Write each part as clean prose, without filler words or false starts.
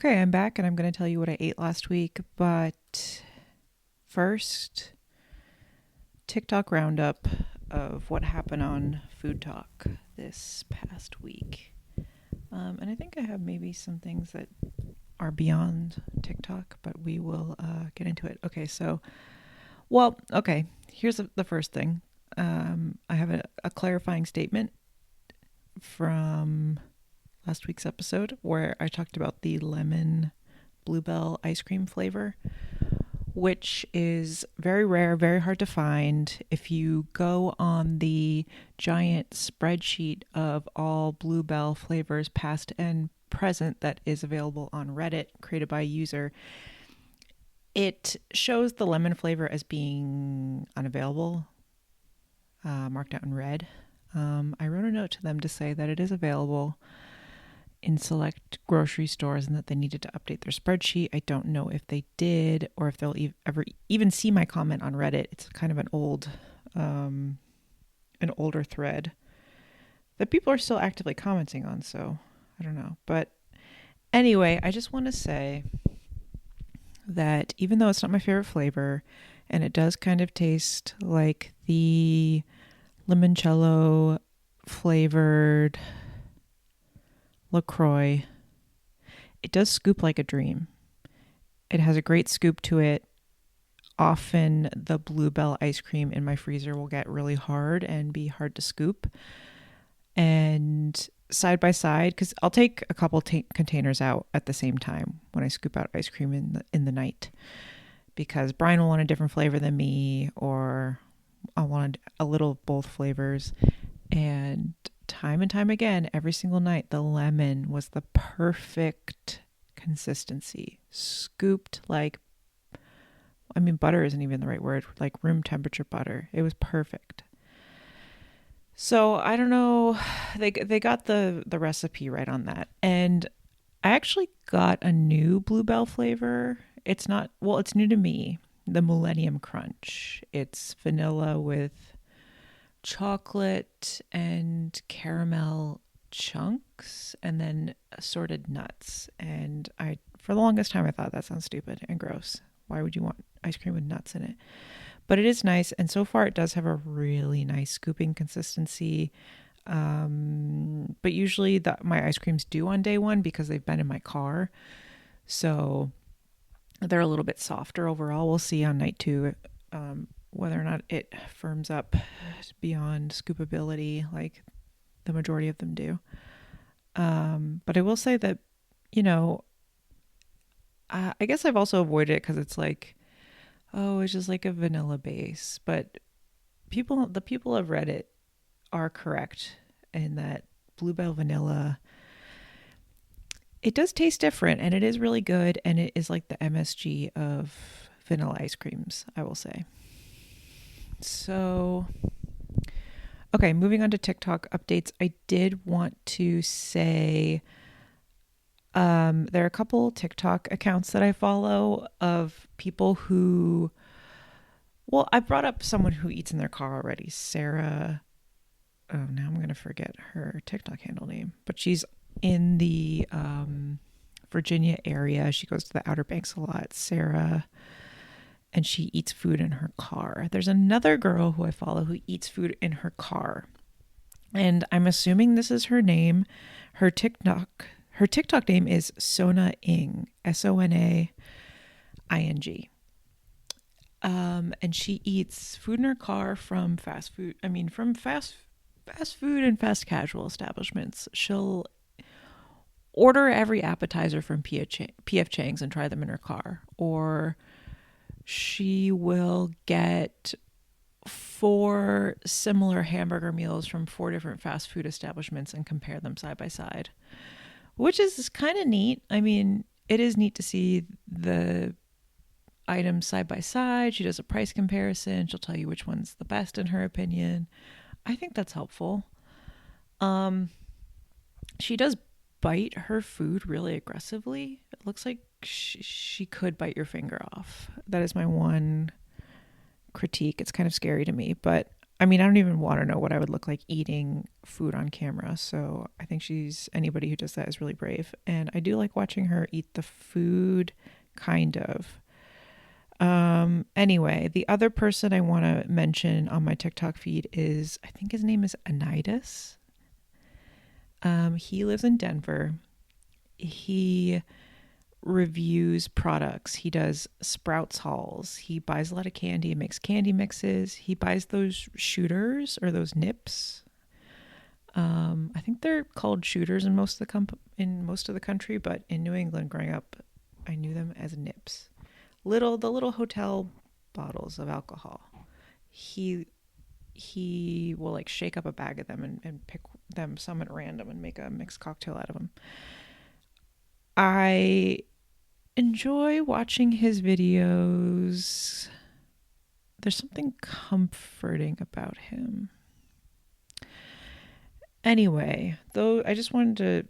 Okay, I'm back and I'm going to tell you what I ate last week. But first, TikTok roundup of what happened on Food Talk this past week. And I think I have maybe some things that are beyond TikTok, but we will get into it. Okay, here's the first thing. I have a clarifying statement from last week's episode where I talked about the lemon bluebell ice cream flavor, which is very rare, very hard to find. If you go on the giant spreadsheet of all bluebell flavors past and present that is available on Reddit, created by a user, it shows the lemon flavor as being unavailable, marked out in red. I wrote a note to them to say that it is available in select grocery stores and that they needed to update their spreadsheet. I don't know if they did or if they'll ever even see my comment on Reddit. It's kind of an older thread that people are still actively commenting on, so I don't know. But anyway, I just want to say that even though it's not my favorite flavor and it does kind of taste like the limoncello flavored LaCroix, it does scoop like a dream. It has a great scoop to it. Often the bluebell ice cream in my freezer will get really hard and be hard to scoop. And side by side, because I'll take a couple containers out at the same time when I scoop out ice cream in the night, because Brian will want a different flavor than me, or I wanted a little of both flavors. And time and time again, every single night, the lemon was the perfect consistency. Scooped butter isn't even the right word, like room temperature butter. It was perfect. So I don't know, they got the recipe right on that. And I actually got a new bluebell flavor. It's new to me, the Millennium Crunch. It's vanilla with chocolate and caramel chunks and then assorted nuts. And for the longest time, I thought that sounds stupid and gross. Why would you want ice cream with nuts in it? But it is nice. And so far it does have a really nice scooping consistency. But usually my ice creams do on day one because they've been in my car. So they're a little bit softer overall. We'll see on night two, whether or not it firms up beyond scoopability like the majority of them do. But I will say that, I guess I've also avoided it because it's like, oh, it's just like a vanilla base. But the people of Reddit are correct in that bluebell vanilla, it does taste different and it is really good. And it is like the MSG of vanilla ice creams, I will say. So, okay, moving on to TikTok updates. I did want to say there are a couple TikTok accounts that I follow of people who, I brought up someone who eats in their car already, Sarah. Oh, now I'm going to forget her TikTok handle name, but she's in the Virginia area. She goes to the Outer Banks a lot, Sarah. And she eats food in her car. There's another girl who I follow who eats food in her car. And I'm assuming this is her name. Her TikTok name is Sona Ing, Sonaing. And she eats food in her car from fast food and fast casual establishments. She'll order every appetizer from PF Chang's and try them in her car. Or she will get 4 similar hamburger meals from 4 different fast food establishments and compare them side by side, which is kind of neat. I mean, it is neat to see the items side by side. She does a price comparison. She'll tell you which one's the best in her opinion. I think that's helpful. She does bite her food really aggressively. It looks like she could bite your finger off. That is my one critique. It's kind of scary to me, but I mean, I don't even want to know what I would look like eating food on camera. So I think anybody who does that is really brave. And I do like watching her eat the food, kind of. Anyway, the other person I want to mention on my TikTok feed is, I think his name is Anidas. He lives in Denver. He reviews products. He does Sprouts hauls. He buys a lot of candy and makes candy mixes. He buys those shooters or those nips. I think they're called shooters in most of the country, but in New England growing up, I knew them as nips. The little hotel bottles of alcohol. He will like shake up a bag of them and pick them some at random and make a mixed cocktail out of them. I enjoy watching his videos. There's something comforting about him. Anyway, though, I just wanted to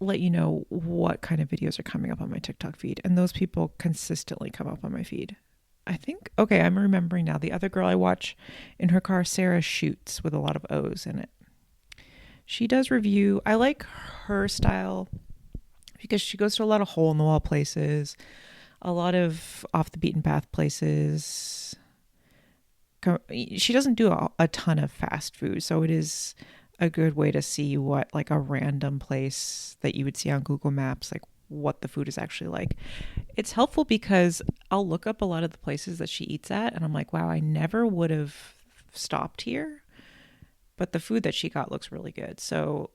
let you know what kind of videos are coming up on my TikTok feed. And those people consistently come up on my feed. I think, okay, I'm remembering now. The other girl I watch in her car, Sarah Shoots, with a lot of O's in it. She does review. I like her style because she goes to a lot of hole-in-the-wall places, a lot of off-the-beaten-path places. She doesn't do a ton of fast food, so it is a good way to see what, like, a random place that you would see on Google Maps, like, what the food is actually like. It's helpful because I'll look up a lot of the places that she eats at, and I'm like, wow, I never would have stopped here, but the food that she got looks really good. So,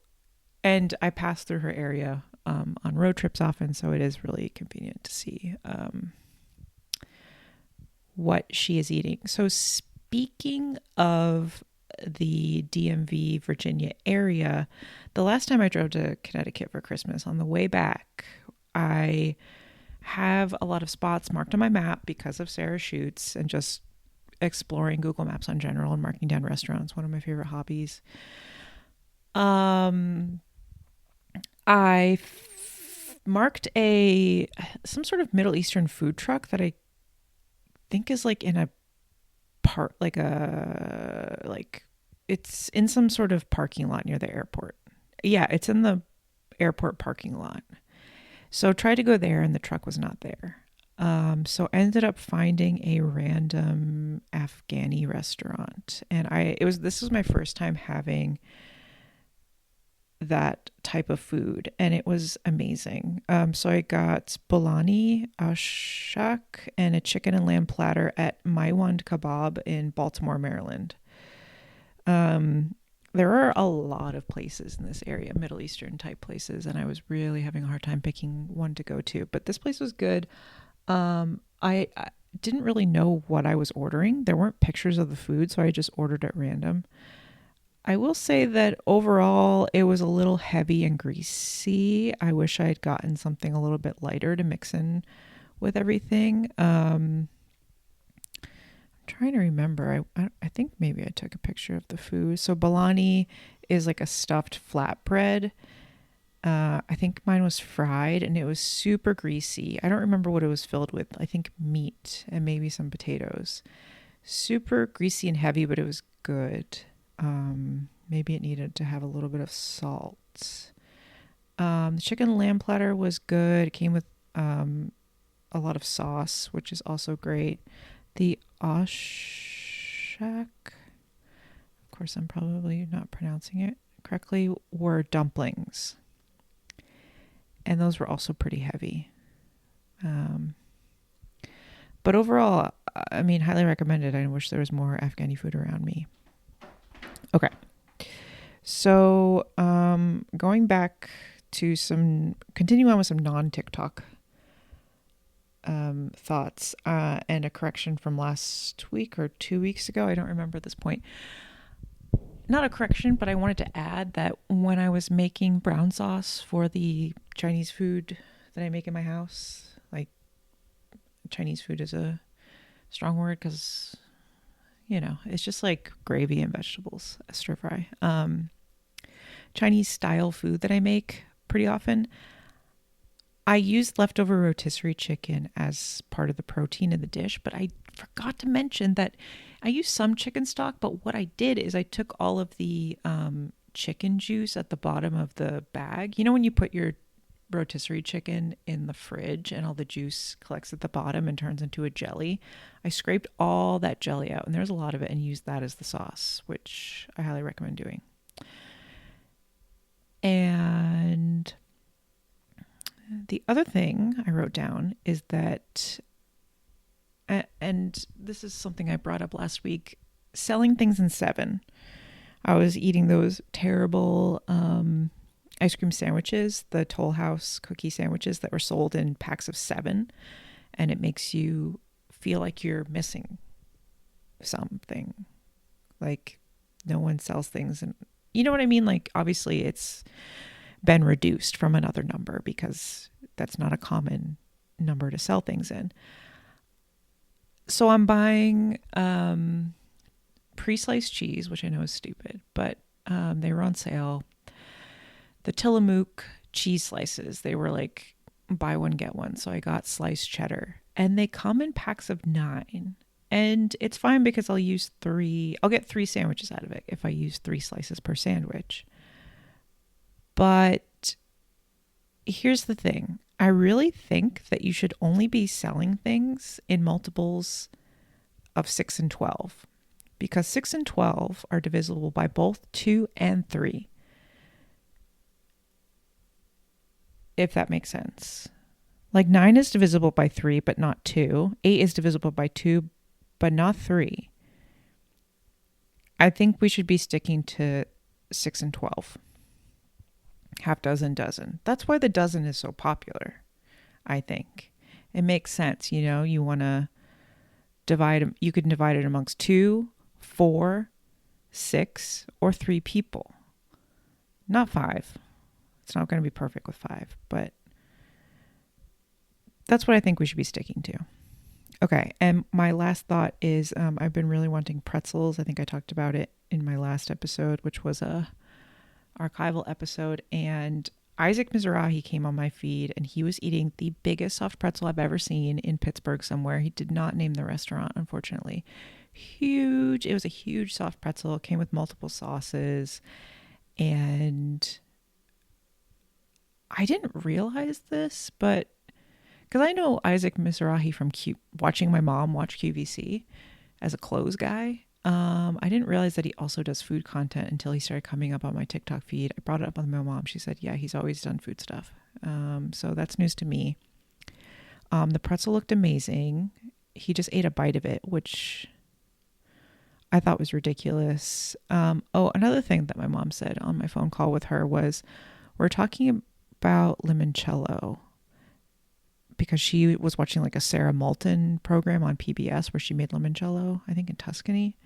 and I pass through her area on road trips often, so it is really convenient to see what she is eating. So speaking of the DMV Virginia area, the last time I drove to Connecticut for Christmas, on the way back, I have a lot of spots marked on my map because of Sarah Shoots and just exploring Google Maps on general and marking down restaurants, one of my favorite hobbies. I marked some sort of Middle Eastern food truck that I think is like in a part, it's in some sort of parking lot near the airport. Yeah, it's in the airport parking lot. So tried to go there and the truck was not there. So ended up finding a random Afghani restaurant, and this was my first time having that type of food, and it was amazing. So I got bolani, ashak, and a chicken and lamb platter at Maiwand Kebab in Baltimore, Maryland. There are a lot of places in this area, Middle Eastern type places, and I was really having a hard time picking one to go to, but this place was good. I didn't really know what I was ordering. There weren't pictures of the food, so I just ordered at random. I will say that overall it was a little heavy and greasy. I wish I had gotten something a little bit lighter to mix in with everything. I'm trying to remember. I think maybe I took a picture of the food. So bolani is like a stuffed flatbread. I think mine was fried and it was super greasy. I don't remember what it was filled with. I think meat and maybe some potatoes. Super greasy and heavy, but it was good. Maybe it needed to have a little bit of salt. The chicken and lamb platter was good. It came with a lot of sauce, which is also great. The ashak, of course I'm probably not pronouncing it correctly, were dumplings. And those were also pretty heavy. But overall, I mean, highly recommended. I wish there was more Afghani food around me. Okay. So, going back to continue on with some non-TikTok thoughts, and a correction from last week or 2 weeks ago. I don't remember at this point. Not a correction, but I wanted to add that when I was making brown sauce for the Chinese food that I make in my house, like, Chinese food is a strong word because, it's just like gravy and vegetables, a stir fry. Chinese style food that I make pretty often, I used leftover rotisserie chicken as part of the protein in the dish, but I forgot to mention that I used some chicken stock. But what I did is I took all of the chicken juice at the bottom of the bag. You know, when you put your rotisserie chicken in the fridge and all the juice collects at the bottom and turns into a jelly, I scraped all that jelly out, and there's a lot of it, and used that as the sauce, which I highly recommend doing. And the other thing I wrote down is that, and this is something I brought up last week, selling things in 7. I was eating those terrible ice cream sandwiches, the Toll House cookie sandwiches that were sold in packs of 7, and it makes you feel like you're missing something. Like no one sells things, and you know what I mean? Like obviously it's been reduced from another number because that's not a common number to sell things in. So I'm buying pre-sliced cheese, which I know is stupid, but they were on sale. The Tillamook cheese slices, they were like buy one, get one. So I got sliced cheddar, and they come in packs of 9. And it's fine because I'll get 3 sandwiches out of it if I use 3 slices per sandwich. But here's the thing. I really think that you should only be selling things in multiples of 6 and 12, because 6 and 12 are divisible by both 2 and 3. If that makes sense. Like 9 is divisible by 3, but not 2. 8 is divisible by 2, but not 3. I think we should be sticking to 6 and 12. Half dozen, dozen. That's why the dozen is so popular, I think. It makes sense, you know, you want to you can divide it amongst 2, 4, 6, or 3 people. Not 5. It's not going to be perfect with 5, but that's what I think we should be sticking to. Okay, and my last thought is I've been really wanting pretzels. I think I talked about it in my last episode, which was a archival episode, and Isaac Mizrahi came on my feed, and he was eating the biggest soft pretzel I've ever seen in Pittsburgh somewhere. He did not name the restaurant, unfortunately. Huge. It was a huge soft pretzel. It came with multiple sauces, and I didn't realize this, but because I know Isaac Mizrahi from watching my mom watch QVC as a clothes guy. I didn't realize that he also does food content until he started coming up on my TikTok feed. I brought it up with my mom. She said, yeah, he's always done food stuff. So that's news to me. The pretzel looked amazing. He just ate a bite of it, which I thought was ridiculous. Another thing that my mom said on my phone call with her was, we're talking about limoncello, because she was watching like a Sarah Moulton program on PBS where she made limoncello, I think in Tuscany.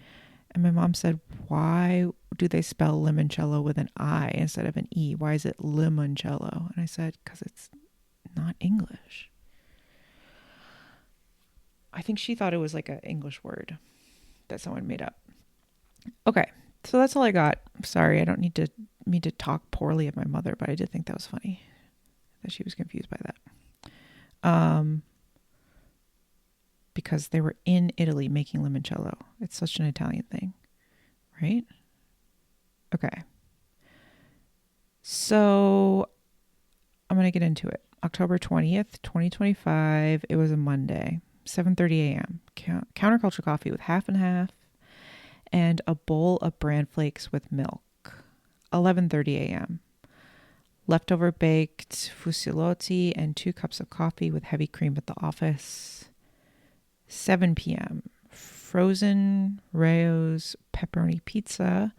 And my mom said, why do they spell limoncello with an I instead of an E? Why is it limoncello? And I said, because it's not English. I think she thought it was like an English word that someone made up. Okay, so that's all I got. Sorry, I don't need to talk poorly of my mother, but I did think that was funny that she was confused by that. Because they were in Italy making limoncello. It's such an Italian thing, right? Okay. So I'm going to get into it. October 20th, 2025. It was a Monday, 7:30 a.m. Counterculture coffee with half and half, and a bowl of bran flakes with milk. 11:30 a.m. Leftover baked fusillotti and 2 cups of coffee with heavy cream at the office. 7 p.m. Frozen Rayo's pepperoni pizza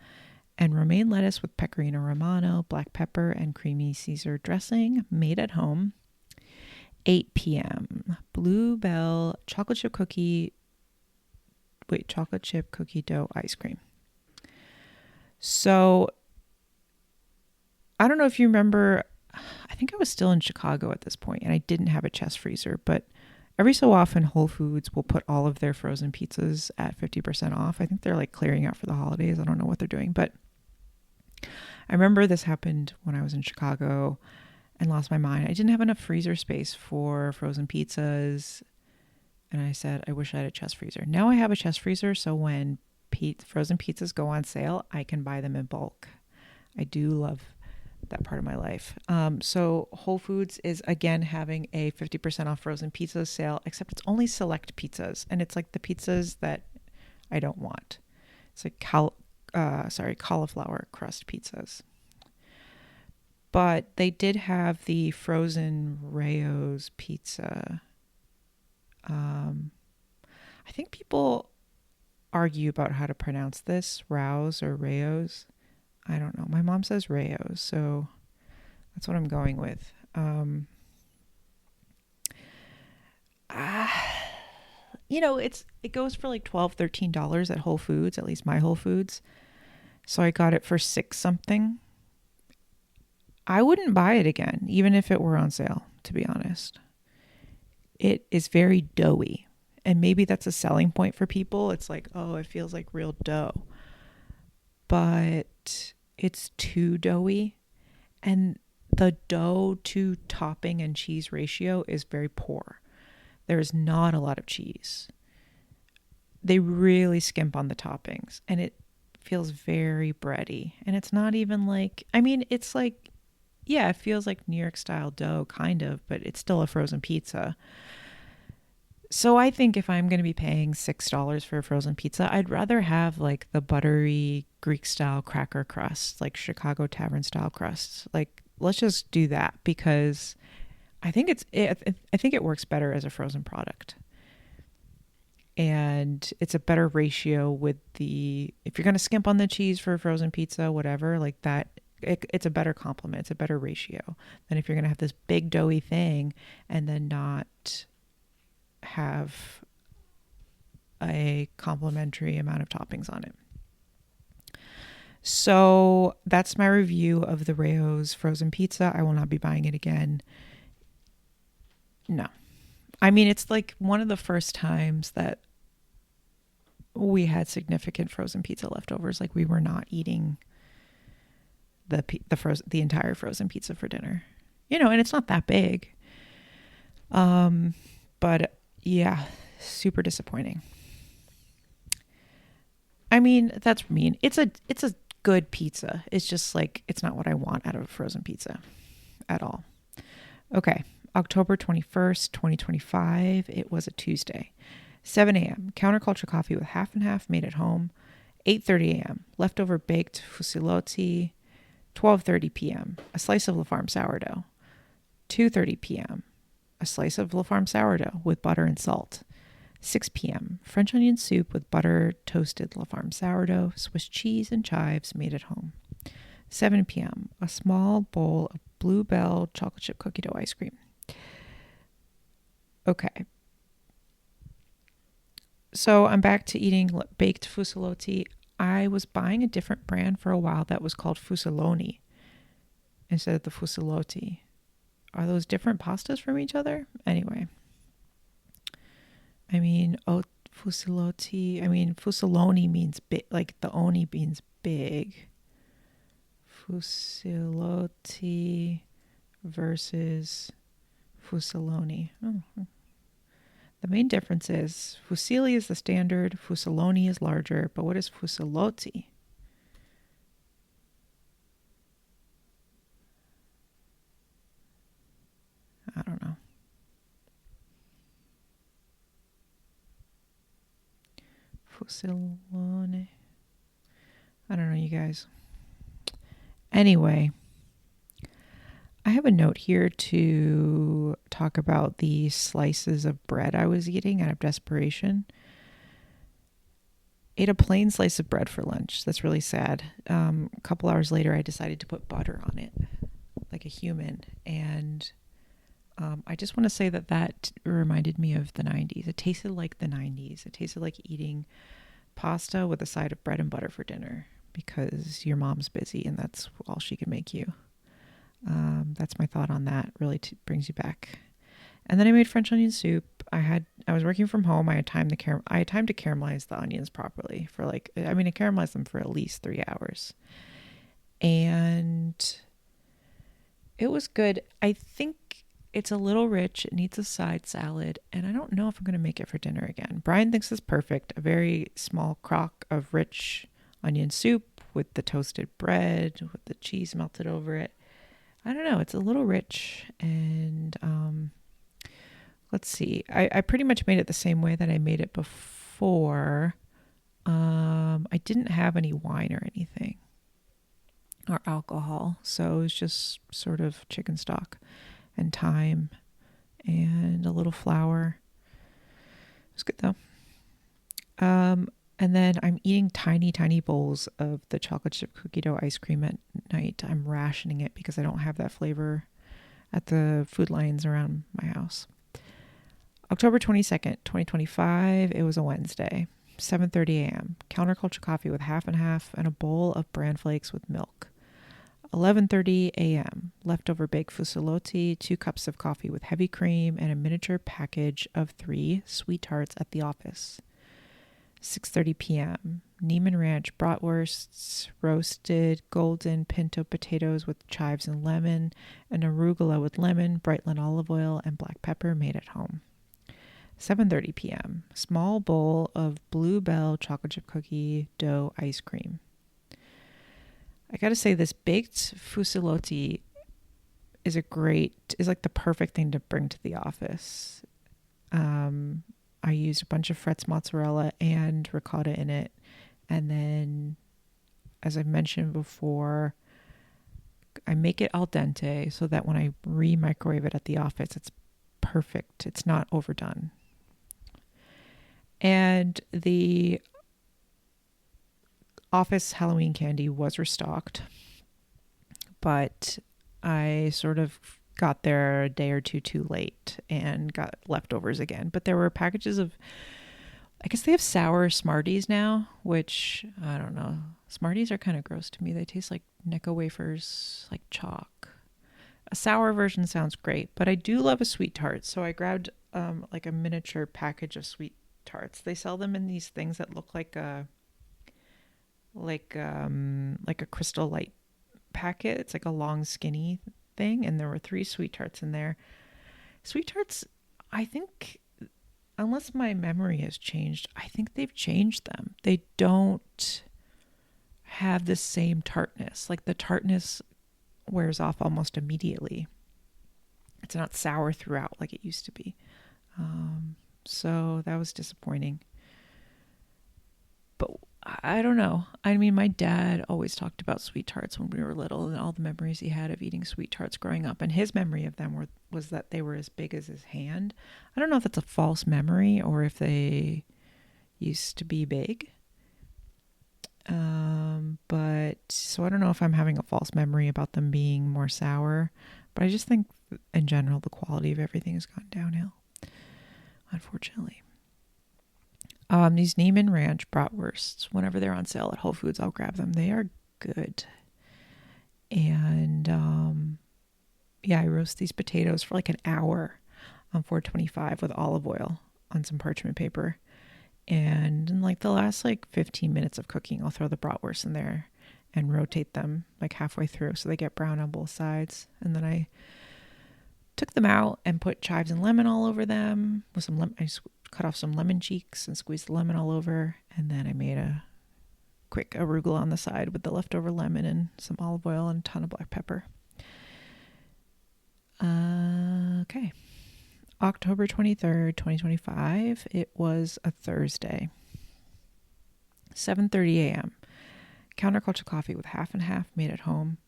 and romaine lettuce with pecorino romano, black pepper, and creamy Caesar dressing made at home. 8 p.m. Bluebell chocolate chip cookie dough ice cream. So I don't know if you remember, I think I was still in Chicago at this point and I didn't have a chest freezer, but every so often Whole Foods will put all of their frozen pizzas at 50% off. I think they're like clearing out for the holidays. I don't know what they're doing, but I remember this happened when I was in Chicago, and lost my mind. I didn't have enough freezer space for frozen pizzas. And I said, I wish I had a chest freezer. Now I have a chest freezer, so when frozen pizzas go on sale, I can buy them in bulk. I do love that part of my life. So Whole Foods is again having a 50% off frozen pizza sale, except it's only select pizzas. And it's like the pizzas that I don't want. It's like cauliflower crust pizzas. But they did have the frozen Rayo's pizza. I think people argue about how to pronounce this, Rao's or Rayo's. I don't know. My mom says Rayo's, so that's what I'm going with. It goes for like $12, $13 at Whole Foods, at least my Whole Foods. So I got it for $6 something. I wouldn't buy it again, even if it were on sale, to be honest. It is very doughy. And maybe that's a selling point for people. It's like, oh, it feels like real dough. But it's too doughy. And the dough to topping and cheese ratio is very poor. There's not a lot of cheese. They really skimp on the toppings. And it feels very bready. And it's not even like, it's like, yeah, it feels like New York style dough, kind of, but it's still a frozen pizza. So I think if I'm going to be paying $6 for a frozen pizza, I'd rather have like the buttery Greek style cracker crust, like Chicago Tavern style crusts. Like, let's just do that, because I think I think it works better as a frozen product. And it's a better ratio with if you're going to skimp on the cheese for a frozen pizza, whatever, like that, it's a better complement. It's a better ratio than if you're going to have this big doughy thing and then not have a complementary amount of toppings on it. So that's my review of the Rayo's frozen pizza. I will not be buying it again. No. It's like one of the first times that we had significant frozen pizza leftovers. Like, we were not eating the entire frozen pizza for dinner, and it's not that big. But yeah, super disappointing. That's mean. It's a good pizza. It's just like, it's not what I want out of a frozen pizza at all. Okay. October 21st, 2025. It was a Tuesday. 7 a.m. Counterculture coffee with half and half made at home. 8:30 a.m. Leftover baked fusillotti. 12:30 p.m. A slice of La Farm sourdough. 2:30 p.m. A slice of La Farm sourdough with butter and salt. 6 p.m. French onion soup with butter, toasted La Farm sourdough, Swiss cheese, and chives made at home. 7 p.m. A small bowl of Bluebell chocolate chip cookie dough ice cream. Okay. So I'm back to eating baked fusillotti. I was buying a different brand for a while that was called Fusiloni instead of the fusillotti. Are those different pastas from each other? Anyway. Fusillotti. Fusiloni means big, like the oni means big. Fusillotti versus Fusiloni. Oh. The main difference is fusilli is the standard, fusiloni is larger, but what is fusillotti? I don't know. Fusilone. I don't know, you guys. Anyway, I have a note here to talk about the slices of bread I was eating out of desperation. Ate a plain slice of bread for lunch. That's really sad. A couple hours later, I decided to put butter on it, like a human. And I just want to say that reminded me of the 90s. It tasted like the 90s. It tasted like eating pasta with a side of bread and butter for dinner because your mom's busy and that's all she can make you. That's my thought on that. Really brings you back. And then I made French onion soup. I was working from home. I had time to caramelize the onions properly for I caramelized them for at least 3 hours. And It was good. I think it's a little rich. It needs a side salad, and I don't know if I'm going to make it for dinner again. Brian thinks it's perfect. A very small crock of rich onion soup with the toasted bread, with the cheese melted over it. I don't know. It's a little rich, and let's see. I pretty much made it the same way that I made it before. I didn't have any wine or anything or alcohol, so it was just sort of chicken stock and thyme and a little flour. It was good though. And then I'm eating tiny, tiny bowls of the chocolate chip cookie dough ice cream at night. I'm rationing it because I don't have that flavor at the Food Lions around my house. October 22nd, 2025. It was a Wednesday. 7:30 a.m. Counterculture coffee with half and half and a bowl of bran flakes with milk. 11:30 a.m. Leftover baked fusillotti, 2 cups of coffee with heavy cream, and a miniature package of 3 SweeTarts at the office. 6:30 p.m. Neiman Ranch bratwursts, roasted golden pinto potatoes with chives and lemon, and arugula with lemon, Brightland olive oil, and black pepper made at home. 7:30 p.m. Small bowl of Bluebell chocolate chip cookie dough ice cream. I gotta say, this baked fusillotti is like the perfect thing to bring to the office. I used a bunch of Fretz mozzarella and ricotta in it. And then, as I mentioned before, I make it al dente so that when I re-microwave it at the office, it's perfect. It's not overdone. And the office Halloween candy was restocked, but I sort of got there a day or two too late and got leftovers again. But there were packages of, I guess they have sour Smarties now, which I don't know. Smarties are kind of gross to me. They taste like Necco wafers, like chalk. A sour version sounds great, but I do love a sweet tart. So I grabbed like a miniature package of sweet tarts. They sell them in these things that look like a Crystal Light packet. It's like a long skinny thing, and there were 3 sweet tarts in there. Sweet tarts, I think, unless my memory has changed, I think they've changed them. They don't have the same tartness. Like the tartness wears off almost immediately. It's not sour throughout like it used to be. So that was disappointing. But I don't know. I mean, my dad always talked about sweet tarts when we were little and all the memories he had of eating sweet tarts growing up. And his memory of them was that they were as big as his hand. I don't know if that's a false memory or if they used to be big. But so I don't know if I'm having a false memory about them being more sour. But I just think in general, the quality of everything has gone downhill, unfortunately. These Neiman Ranch bratwursts, whenever they're on sale at Whole Foods, I'll grab them. They are good. And I roast these potatoes for like an hour on 425 with olive oil on some parchment paper. And in like the last 15 minutes of cooking, I'll throw the bratwursts in there and rotate them like halfway through so they get brown on both sides. And then I took them out and put chives and lemon all over them with some lemon. I cut off some lemon cheeks and squeezed the lemon all over. And then I made a quick arugula on the side with the leftover lemon and some olive oil and a ton of black pepper. Okay. October 23rd, 2025. It was a Thursday. 7:30 a.m. Counterculture coffee with half and half made at home.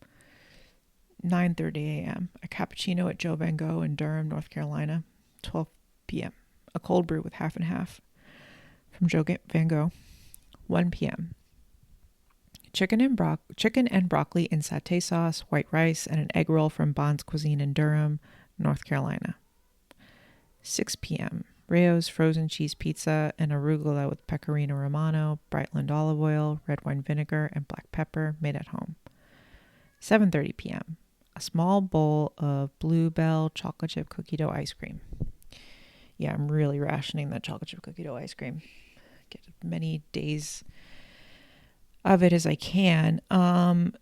9:30 a.m. A cappuccino at Joe Van Gogh in Durham, North Carolina. 12 p.m. A cold brew with half and half from Joe Van Gogh. 1 p.m. Chicken and broccoli in satay sauce, white rice, and an egg roll from Bond's Cuisine in Durham, North Carolina. 6 p.m. Rayo's frozen cheese pizza and arugula with pecorino romano, Brightland olive oil, red wine vinegar, and black pepper made at home. 7:30 p.m. A small bowl of Bluebell chocolate chip cookie dough ice cream. Yeah, I'm really rationing that chocolate chip cookie dough ice cream. Get many days of it as I can.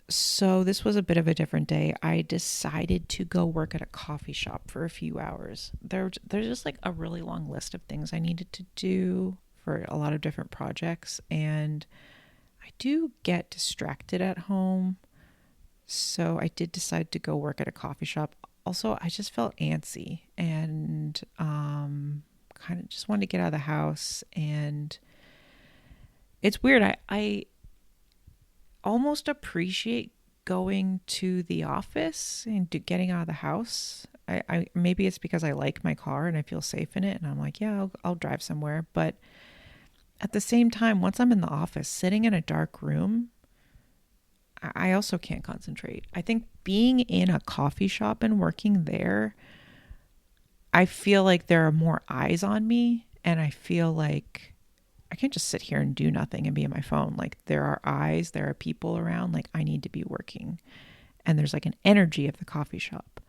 So this was a bit of a different day. I decided to go work at a coffee shop for a few hours. There's just like a really long list of things I needed to do for a lot of different projects, and I do get distracted at home. So I did decide to go work at a coffee shop. Also, I just felt antsy and kind of just wanted to get out of the house. And it's weird. I almost appreciate going to the office and getting out of the house. I maybe it's because I like my car and I feel safe in it, and I'm like, yeah, I'll drive somewhere. But at the same time, once I'm in the office, sitting in a dark room, I also can't concentrate. I think being in a coffee shop and working there, I feel like there are more eyes on me, and I feel like I can't just sit here and do nothing and be on my phone. Like, there are eyes, there are people around, like I need to be working. And there's like an energy of the coffee shop.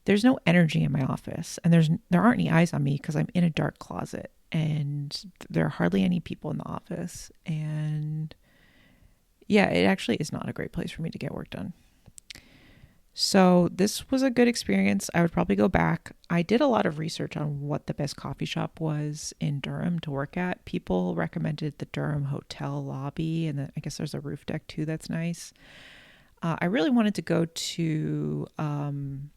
There's no energy in my office, and there aren't any eyes on me because I'm in a dark closet, and there are hardly any people in the office. And yeah, it actually is not a great place for me to get work done. So this was a good experience. I would probably go back. I did a lot of research on what the best coffee shop was in Durham to work at. People recommended the Durham Hotel lobby, and then I guess there's a roof deck too that's nice. I really wanted to go to one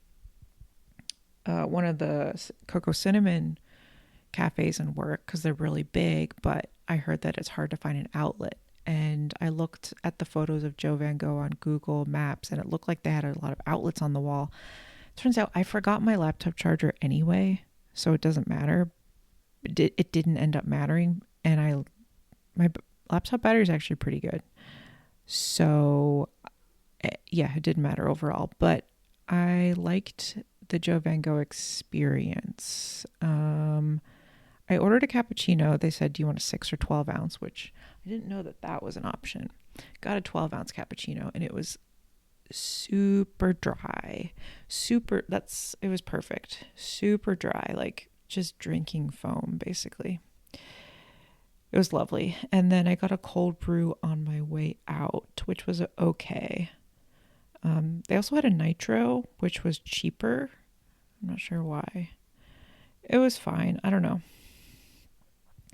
of the Cocoa Cinnamon cafes and work because they're really big, but I heard that it's hard to find an outlet. And I looked at the photos of Joe Van Gogh on Google Maps, and it looked like they had a lot of outlets on the wall. Turns out I forgot my laptop charger anyway, so it doesn't matter. It didn't end up mattering, and my laptop battery is actually pretty good. So yeah, it didn't matter overall, but I liked the Joe Van Gogh experience. I ordered a cappuccino. They said, do you want a 6 or 12 ounce? Which I didn't know that was an option. Got a 12 ounce cappuccino, and it was super dry. It was perfect. Super dry, like just drinking foam, basically. It was lovely. And then I got a cold brew on my way out, which was okay. They also had a nitro, which was cheaper. I'm not sure why. It was fine. I don't know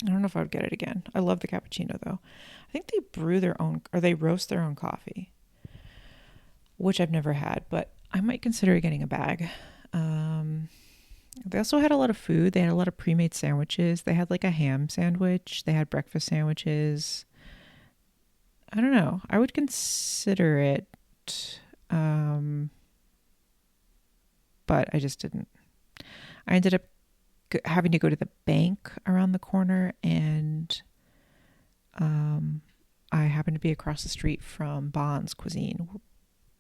if I would get it again. I love the cappuccino though. I think they brew their own, or they roast their own coffee, which I've never had, but I might consider getting a bag. They also had a lot of food. They had a lot of pre-made sandwiches. They had like a ham sandwich. They had breakfast sandwiches. I don't know. I would consider it, but I just didn't. I ended up having to go to the bank around the corner, and I happened to be across the street from Bond's Cuisine,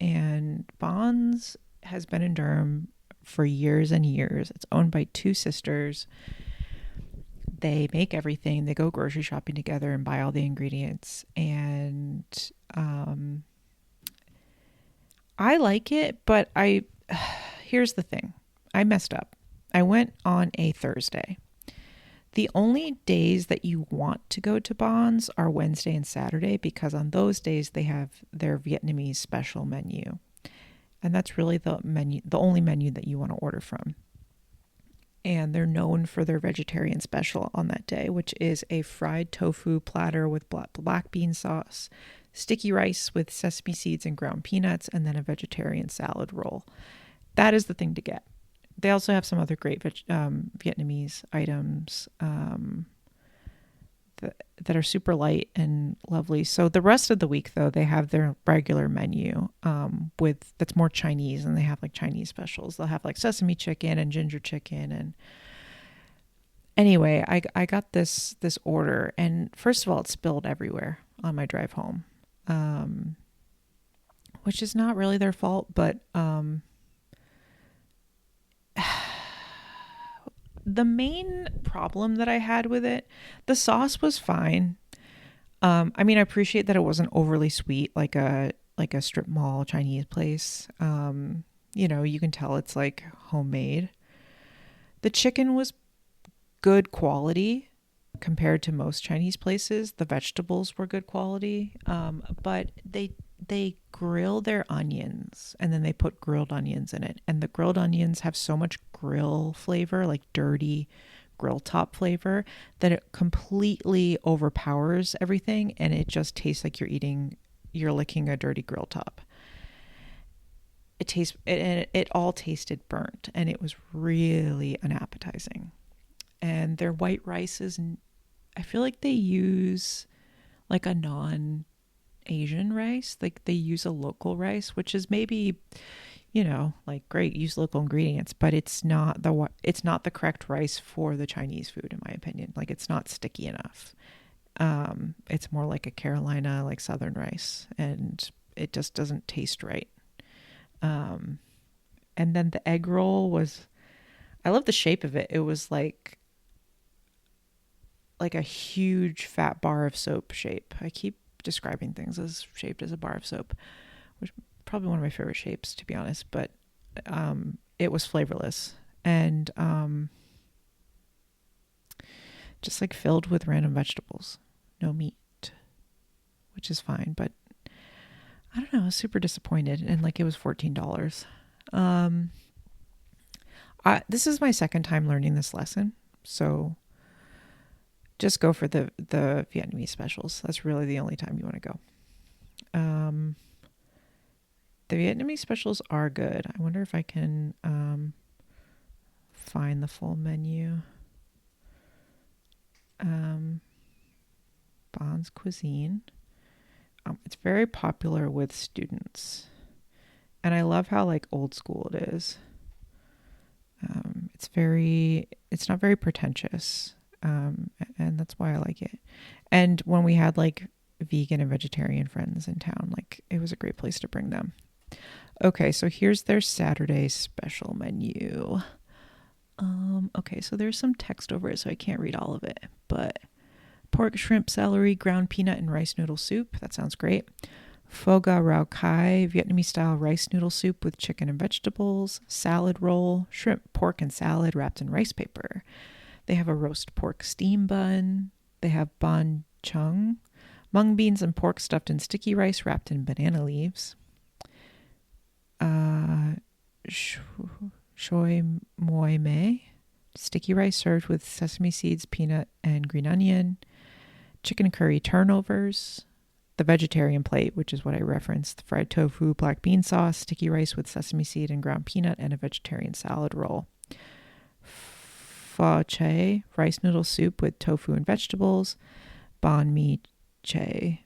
and Bond's has been in Durham for years and years. It's owned by two sisters. They make everything. They go grocery shopping together and buy all the ingredients, and I like it, but here's the thing. I messed up. I went on a Thursday. The only days that you want to go to Bonds are Wednesday and Saturday, because on those days they have their Vietnamese special menu. And that's really the only menu that you want to order from. And they're known for their vegetarian special on that day, which is a fried tofu platter with black bean sauce, sticky rice with sesame seeds and ground peanuts, and then a vegetarian salad roll. That is the thing to get. They also have some other great Vietnamese items that are super light and lovely. So the rest of the week, though, they have their regular menu that's more Chinese, and they have like Chinese specials. They'll have like sesame chicken and ginger chicken. And anyway, I got this order, and first of all, it spilled everywhere on my drive home, which is not really their fault, but the main problem that I had with it, the sauce was fine. I mean, I appreciate that it wasn't overly sweet, like a strip mall Chinese place. You can tell it's like homemade. The chicken was good quality. compared to most Chinese places, the vegetables were good quality, but they grill their onions and then they put grilled onions in it. And the grilled onions have so much grill flavor, like dirty grill top flavor, that it completely overpowers everything, and it just tastes like you're licking a dirty grill top. It all tasted burnt, and it was really unappetizing. And their white rice is, I feel like they use like a non-Asian rice. Like they use a local rice, which is maybe, like great, use local ingredients, but it's not the correct rice for the Chinese food, in my opinion. Like it's not sticky enough. It's more like a Carolina, like Southern rice, and it just doesn't taste right. And then the egg roll I love the shape of it. It was like a huge fat bar of soap shape. I keep describing things as shaped as a bar of soap, which is probably one of my favorite shapes, to be honest, but it was flavorless and just like filled with random vegetables, no meat, which is fine, but I don't know, I was super disappointed, and like it was $14. This is my second time learning this lesson, so just go for the Vietnamese specials. That's really the only time you want to go. The Vietnamese specials are good. I wonder if I can find the full menu. Bond's Cuisine. It's very popular with students, and I love how like old school it is. It's not very pretentious, and that's why I like it. And when we had like vegan and vegetarian friends in town, like it was a great place to bring them. Okay, so here's their Saturday special menu. Okay, so there's some text over it, so I can't read all of it, but pork, shrimp, celery, ground peanut, and rice noodle soup. That sounds great. Pho ga rau kai, Vietnamese style rice noodle soup with chicken and vegetables. Salad roll, shrimp, pork, and salad wrapped in rice paper. They have a roast pork steam bun. They have banh chung, mung beans and pork stuffed in sticky rice wrapped in banana leaves. Choy moi mei, sticky rice served with sesame seeds, peanut, and green onion. Chicken curry turnovers. The vegetarian plate, which is what I referenced. Fried tofu, black bean sauce, sticky rice with sesame seed and ground peanut, and a vegetarian salad roll. Pho che, rice noodle soup with tofu and vegetables. Banh mi che,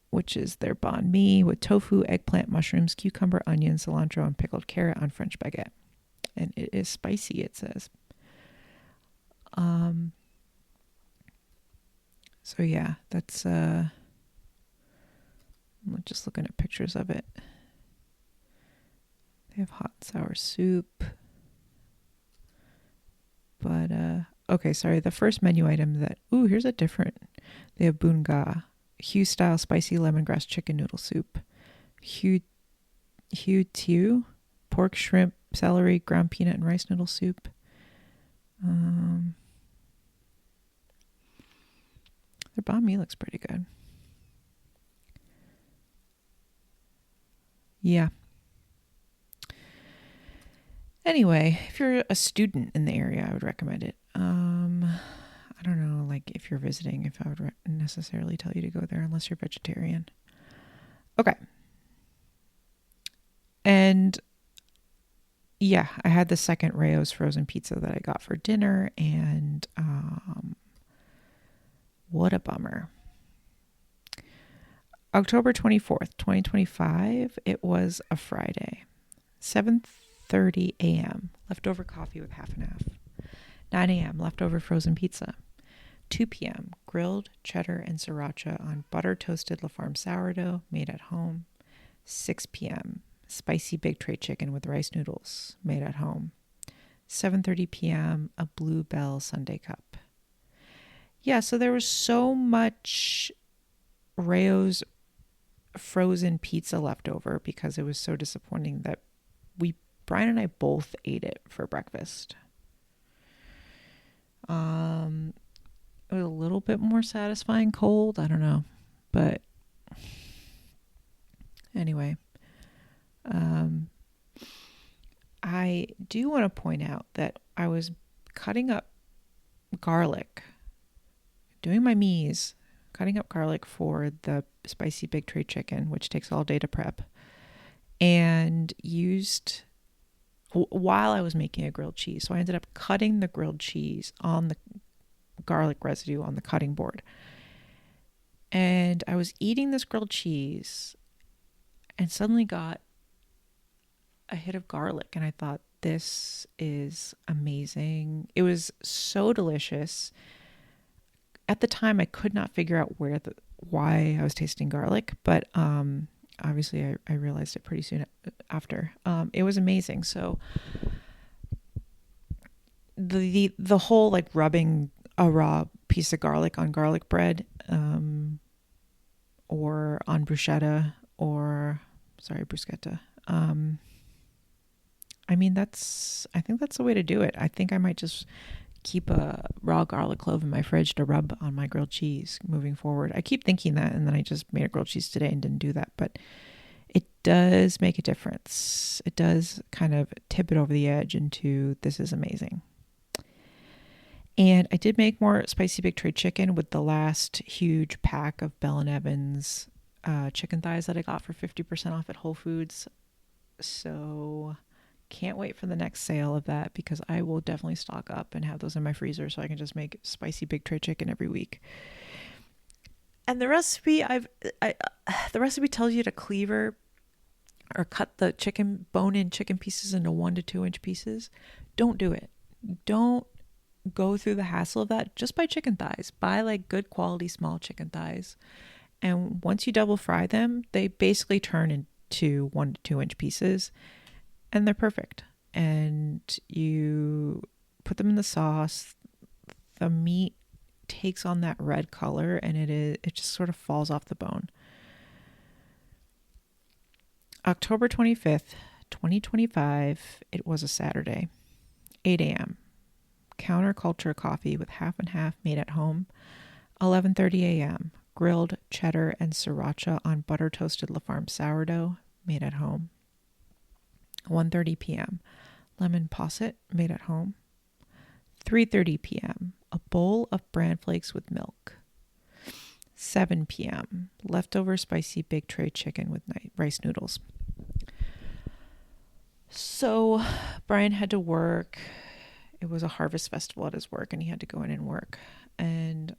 which is their banh mi with tofu, eggplant, mushrooms, cucumber, onion, cilantro, and pickled carrot on French baguette. And it is spicy, it says. So yeah, that's I'm just looking at pictures of it. They have hot and sour soup. But okay, sorry, the first menu item here's a different. They have bun ga, Hue style spicy lemongrass chicken noodle soup. Hue tiu, pork, shrimp, celery, ground peanut, and rice noodle soup. Their banh mi looks pretty good. Yeah. Anyway, if you're a student in the area, I would recommend it. I don't know, like if you're visiting, if I would necessarily tell you to go there unless you're vegetarian. Okay. And yeah, I had the second Rayo's frozen pizza that I got for dinner, and what a bummer. October 24th, 2025, it was a Friday. 7:30 a.m., leftover coffee with half and half. 9 a.m., leftover frozen pizza. 2 p.m., grilled cheddar and sriracha on butter-toasted La Farm sourdough made at home. 6 p.m., spicy big tray chicken with rice noodles made at home. 7:30 p.m., a Blue Bell Sundae cup. Yeah, so there was so much Rayo's frozen pizza left over because it was so disappointing that Brian and I both ate it for breakfast. It was a little bit more satisfying cold. I don't know. But anyway, I do want to point out that I was cutting up garlic, doing my me's, cutting up garlic for the spicy big tray chicken, which takes all day to prep, and used while I was making a grilled cheese. So I ended up cutting the grilled cheese on the garlic residue on the cutting board. And I was eating this grilled cheese and suddenly got a hit of garlic. And I thought, this is amazing. It was so delicious. At the time, I could not figure out why I was tasting garlic, but obviously I realized it pretty soon after. It was amazing. So the whole like rubbing a raw piece of garlic on garlic bread, or on bruschetta, bruschetta. I think that's the way to do it. I think I might just keep a raw garlic clove in my fridge to rub on my grilled cheese moving forward. I keep thinking that, and then I just made a grilled cheese today and didn't do that, but it does make a difference. It does kind of tip it over the edge into, this is amazing. And I did make more spicy big tray chicken with the last huge pack of Bell & Evans chicken thighs that I got for 50% off at Whole Foods. So can't wait for the next sale of that, because I will definitely stock up and have those in my freezer so I can just make spicy big tray chicken every week. And the recipe the recipe tells you to cleaver or cut the bone-in chicken pieces into 1 to 2 inch pieces. Don't do it. Don't go through the hassle of that. Just buy chicken thighs. Buy like good quality small chicken thighs. And once you double fry them, they basically turn into 1 to 2 inch pieces, and they're perfect. And you put them in the sauce. The meat takes on that red color, and it just sort of falls off the bone. October 25th, 2025. It was a Saturday. 8 a.m. Counterculture coffee with half and half made at home. 11:30 a.m. Grilled cheddar and sriracha on butter toasted La Farm sourdough made at home. 1:30 p.m. Lemon posset made at home. 3:30 p.m. A bowl of bran flakes with milk. 7 p.m. Leftover spicy big tray chicken with rice noodles. So Brian had to work. It was a harvest festival at his work, and he had to go in and work. And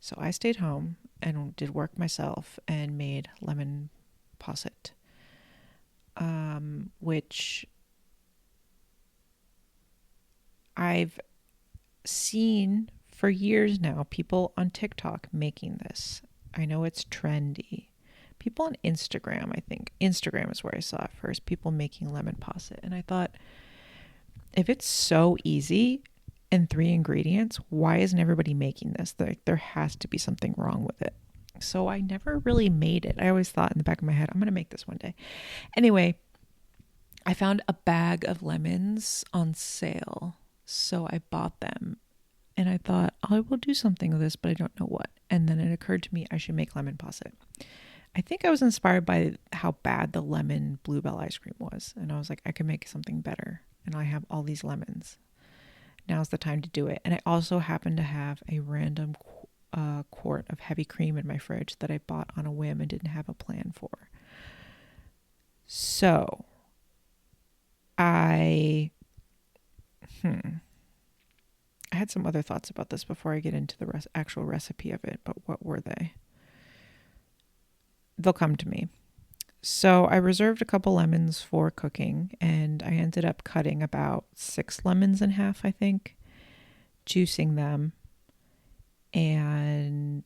so I stayed home and did work myself and made lemon posset, which I've seen for years now, people on TikTok making this. I know it's trendy. People on Instagram, I think. Instagram is where I saw it first. People making lemon posset. And I thought, if it's so easy and 3 ingredients, why isn't everybody making this? There has to be something wrong with it. So I never really made it. I always thought in the back of my head, I'm going to make this one day. Anyway, I found a bag of lemons on sale. So I bought them. And I thought, I will do something with this, but I don't know what. And then it occurred to me I should make lemon posset. I think I was inspired by how bad the lemon bluebell ice cream was. And I was like, I can make something better. And I have all these lemons. Now's the time to do it. And I also happen to have a random quart of heavy cream in my fridge that I bought on a whim and didn't have a plan for. So I had some other thoughts about this before I get into the actual recipe of it, but what were they? They'll come to me. So I reserved a couple lemons for cooking, and I ended up cutting about 6 lemons in half, I think, juicing them. And,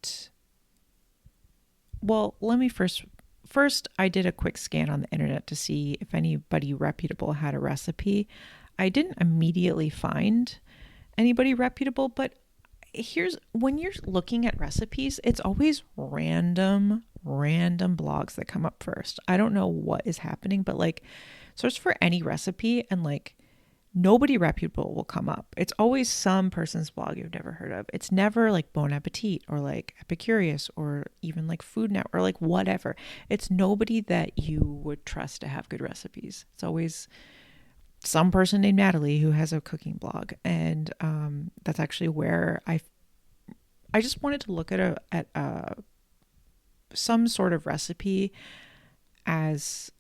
well, let me first I did a quick scan on the internet to see if anybody reputable had a recipe. I didn't immediately find anybody reputable, but when you're looking at recipes, it's always random blogs that come up first. I don't know what is happening, but like search for any recipe and like nobody reputable will come up. It's always some person's blog you've never heard of. It's never like Bon Appetit or like Epicurious or even like Food Network or like whatever. It's nobody that you would trust to have good recipes. It's always some person named Natalie who has a cooking blog. And that's actually where I just wanted to look at some sort of recipe as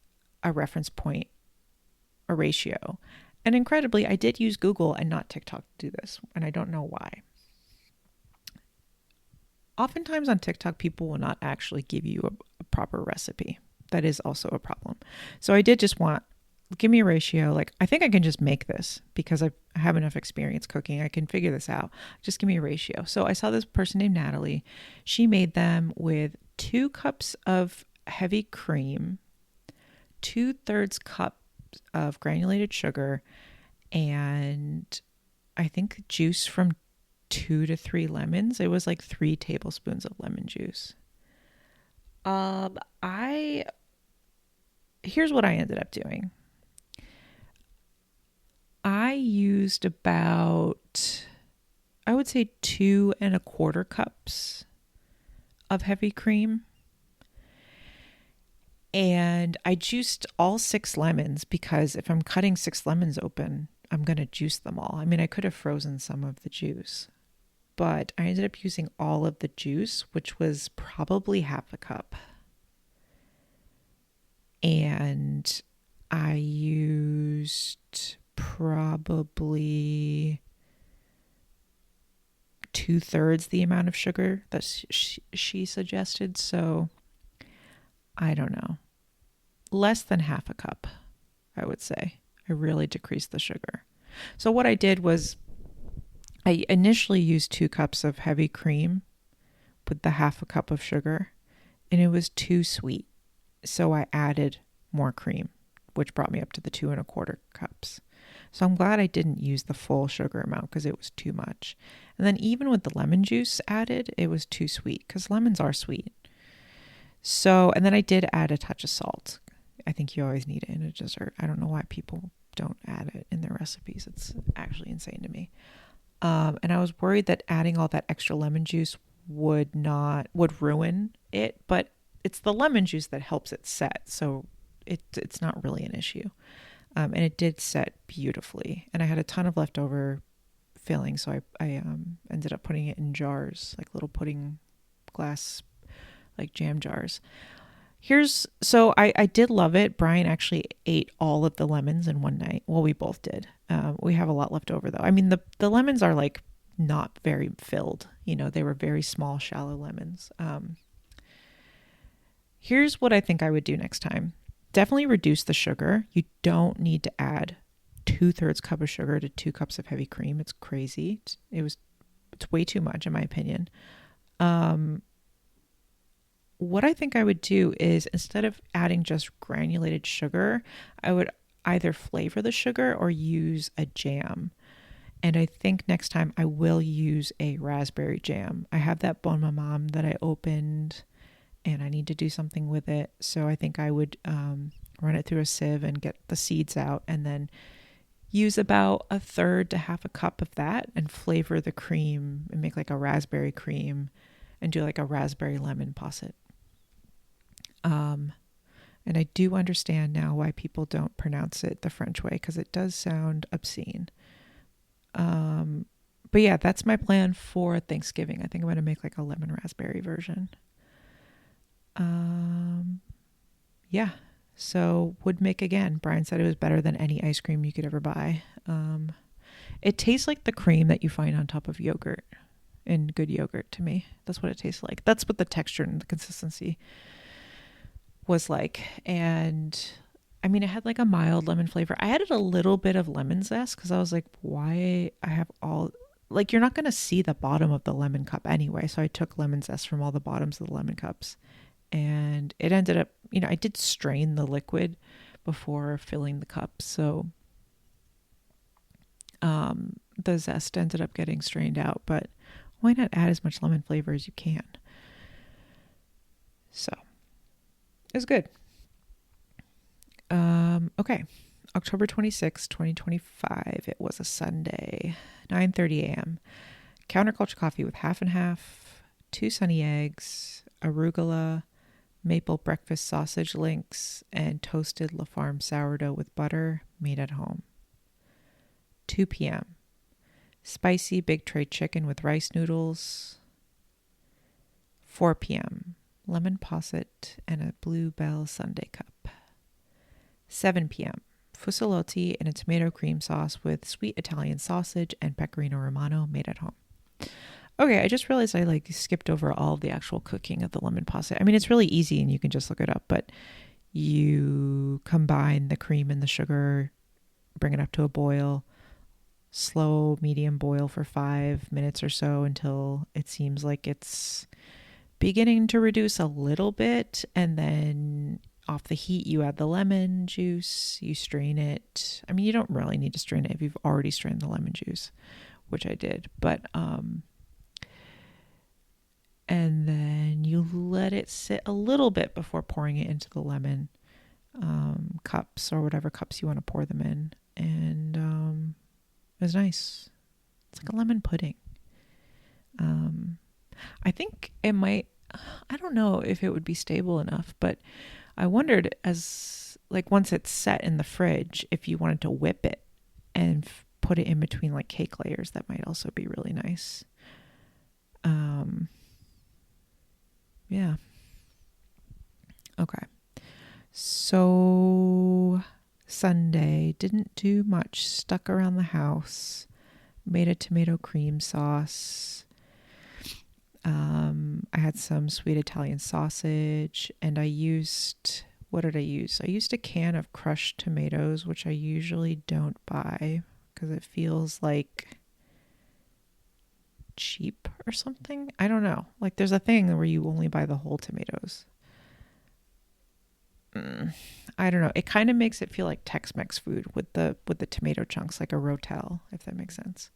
a reference point, a ratio. And incredibly, I did use Google and not TikTok to do this, and I don't know why. Oftentimes on TikTok, people will not actually give you a proper recipe. That is also a problem. So I did just want, give me a ratio. Like, I think I can just make this because I have enough experience cooking. I can figure this out. Just give me a ratio. So I saw this person named Natalie. She made them with 2 cups of heavy cream, 2/3 cup of granulated sugar, and I think juice from 2 to 3 lemons. It was like 3 tablespoons of lemon juice. Here's what I ended up doing. I used about, I would say 2¼ cups of heavy cream. And I juiced all 6 lemons because if I'm cutting 6 lemons open, I'm going to juice them all. I mean, I could have frozen some of the juice, but I ended up using all of the juice, which was probably half a cup. And I used probably 2/3 the amount of sugar that she suggested. So I don't know. Less than half a cup, I would say. I really decreased the sugar. So what I did was I initially used 2 cups of heavy cream with the half a cup of sugar, and it was too sweet. So I added more cream, which brought me up to the 2¼ cups. So I'm glad I didn't use the full sugar amount because it was too much. And then even with the lemon juice added, it was too sweet because lemons are sweet. So, and then I did add a touch of salt. I think you always need it in a dessert. I don't know why people don't add it in their recipes. It's actually insane to me. And I was worried that adding all that extra lemon juice would ruin it, but it's the lemon juice that helps it set. So it's not really an issue. And it did set beautifully. And I had a ton of leftover filling. So I ended up putting it in jars, like little pudding glass, like jam jars. So I did love it. Brian actually ate all of the lemons in one night. Well, we both did. We have a lot left over though. I mean, the lemons are like not very filled. They were very small, shallow lemons. Here's what I think I would do next time. Definitely reduce the sugar. You don't need to add 2/3 cup of sugar to 2 cups of heavy cream. It's crazy. It's way too much in my opinion. What I think I would do is instead of adding just granulated sugar, I would either flavor the sugar or use a jam. And I think next time I will use a raspberry jam. I have that Bon Maman that I opened and I need to do something with it. So I think I would run it through a sieve and get the seeds out and then use about 1/3 to half a cup of that and flavor the cream and make like a raspberry cream and do like a raspberry lemon posset. And I do understand now why people don't pronounce it the French way because it does sound obscene. But yeah, that's my plan for Thanksgiving. I think I'm going to make like a lemon raspberry version. Yeah, so would make again. Brian said it was better than any ice cream you could ever buy. It tastes like the cream that you find on top of yogurt in good yogurt to me. That's what it tastes like. That's what the texture and the consistency was like. And I mean, it had like a mild lemon flavor. I added a little bit of lemon zest because I was like, why I have all, like, you're not going to see the bottom of the lemon cup anyway. So I took lemon zest from all the bottoms of the lemon cups and it ended up, I did strain the liquid before filling the cup. So the zest ended up getting strained out, but why not add as much lemon flavor as you can? So it was good. Okay. October 26, 2025. It was a Sunday, 9:30 a.m. Counterculture coffee with half and half, 2 sunny eggs, arugula, maple breakfast sausage links, and toasted La Farm sourdough with butter made at home. 2 p.m. Spicy big tray chicken with rice noodles. 4 p.m. Lemon posset and a bluebell sundae cup. 7 p.m. Fusillotti and a tomato cream sauce with sweet Italian sausage and pecorino romano made at home. Okay, I just realized I skipped over all of the actual cooking of the lemon posset. I mean, it's really easy and you can just look it up, but you combine the cream and the sugar, bring it up to a boil, slow, medium boil for 5 minutes or so until it seems like it's beginning to reduce a little bit. And then off the heat, you add the lemon juice, you strain it. I mean, you don't really need to strain it if you've already strained the lemon juice, which I did. But, and then you let it sit a little bit before pouring it into the lemon cups or whatever cups you want to pour them in. And it was nice. It's like a lemon pudding. I think it might, I don't know if it would be stable enough, but I wondered once it's set in the fridge, if you wanted to whip it and put it in between cake layers, that might also be really nice. Yeah. Okay. So Sunday, didn't do much, stuck around the house, made a tomato cream sauce. I had some sweet Italian sausage, and I used, what did I use? I used a can of crushed tomatoes, which I usually don't buy because it feels like cheap or something. I don't know. There's a thing where you only buy the whole tomatoes. I don't know. It kind of makes it feel like Tex-Mex food with the tomato chunks, like a rotel, if that makes sense.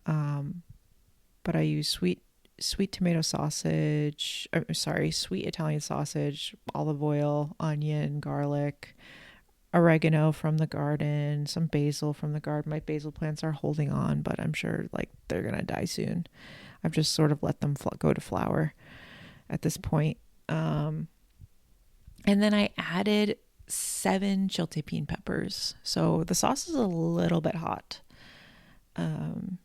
But I use sweet tomato sausage, sweet Italian sausage, olive oil, onion, garlic, oregano from the garden, some basil from the garden. My basil plants are holding on, but I'm sure they're going to die soon. I've just sort of let them go to flower at this point. And then I added 7 chiltepin peppers. So the sauce is a little bit hot. And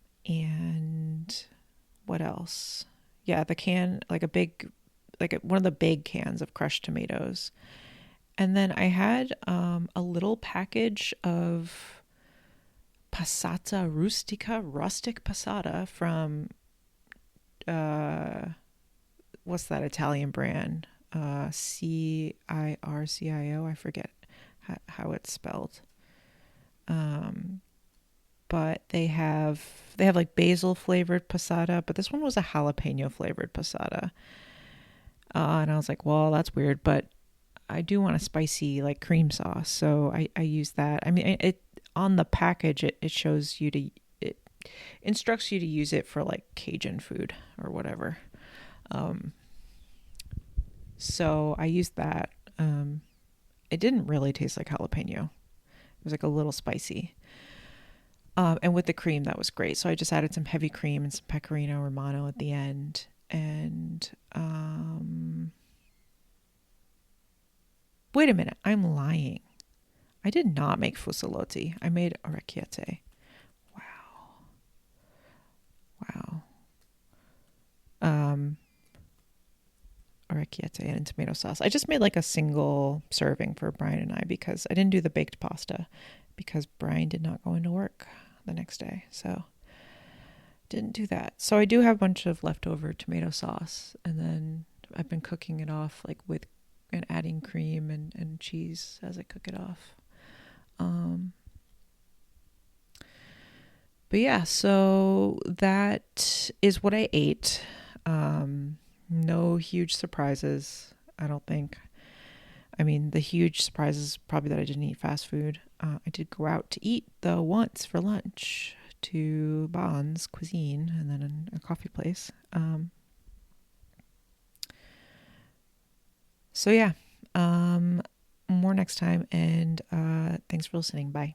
what else? Yeah, the can, one of the big cans of crushed tomatoes. And then I had a little package of passata rustic passata from, what's that Italian brand? Circio, I forget how it's spelled. But they have basil flavored passata, but this one was a jalapeno flavored passata. And I was like, well, that's weird, but I do want a spicy cream sauce, so I use that. I mean, it on the package it shows you it instructs you to use it for Cajun food or whatever. So I used that. It didn't really taste like jalapeno. It was a little spicy. And with the cream, that was great. So I just added some heavy cream and some pecorino romano at the end. And wait a minute, I'm lying. I did not make fusillotti. I made orecchiette. Wow. Orecchiette and tomato sauce. I just made a single serving for Brian and I because I didn't do the baked pasta because Brian did not go into work the next day. So didn't do that. So I do have a bunch of leftover tomato sauce, and then I've been cooking it off with and adding cream and cheese as I cook it off. But yeah, so that is what I ate. No huge surprises, I don't think. I mean, the huge surprise is probably that I didn't eat fast food. I did go out to eat, though, once for lunch to Bon's Cuisine and then a coffee place. So yeah, more more next time. And thanks for listening. Bye.